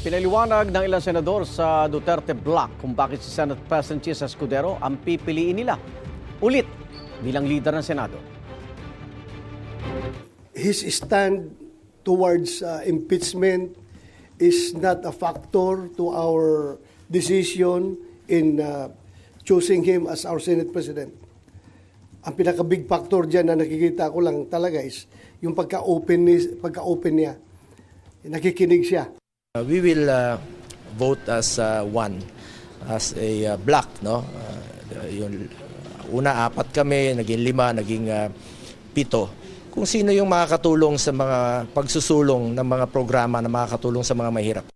Pinaliwanag ng ilang senador sa Duterte Block kung bakit si Senate President Chis Escudero ang pipiliin nila ulit bilang leader ng Senado. His stand towards impeachment is not a factor to our decision in choosing him as our Senate President. Ang pinaka-big factor dyan na nakikita ko lang talaga is yung pagka-open niya. Nakikinig siya. We will vote as one, as a block, no? Yung una, 4 kami, naging 5, naging 7. Kung sino yung makakatulong sa mga pagsusulong ng mga programa na makakatulong sa mga mahirap.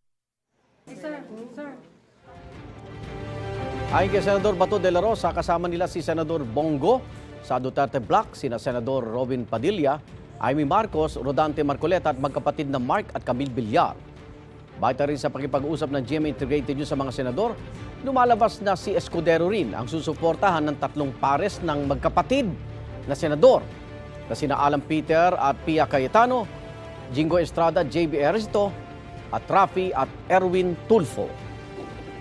Ayon kay Senador Bato de la Rosa, kasama nila si Senador Bongo sa Duterte Block, sina Senador Robin Padilla, Amy Marcos, Rodante Marcoleta at magkapatid na Mark at Camille Villar. Bata rin sa pakipag-usap ng GMA Integrated News sa mga senador, lumalabas na si Escudero rin ang susuportahan ng 3 pares ng magkapatid na senador na sina Alan Peter at Pia Cayetano, Jingo Estrada, JB Ernesto at Rafi at Erwin Tulfo.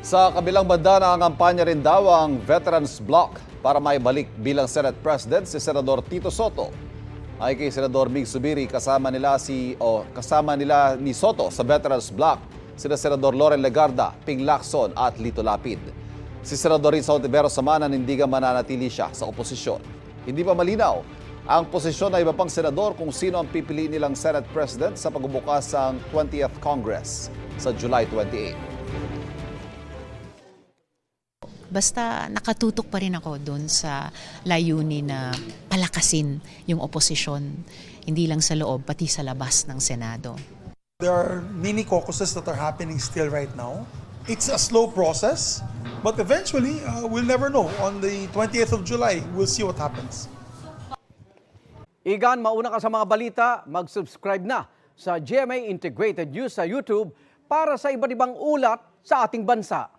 Sa kabilang banda, nangangampanya rin daw ang Veterans Bloc para maibalik bilang Senate President si Senador Tito Soto. Ay kay Senador Mig Zubiri, kasama nila ni Soto sa Veterans Bloc, sina Senador Loren Legarda, Ping Lacson at Lito Lapid. Si Senador Rizal Ontiveros naman nanindigan mananatili siya sa oposisyon. Hindi pa malinaw ang posisyon ng iba pang senador kung sino ang pipiliin nilang Senate President sa pagbubukas ng 20th Congress sa July 28. Basta nakatutok pa rin ako doon sa layunin na palakasin yung oposisyon, hindi lang sa loob, pati sa labas ng Senado. There are mini caucuses that are happening still right now. It's a slow process, but eventually, we'll never know. On the 20th of July, we'll see what happens. Igan, mauna ka sa mga balita, mag-subscribe na sa GMA Integrated News sa YouTube para sa iba't ibang ulat sa ating bansa.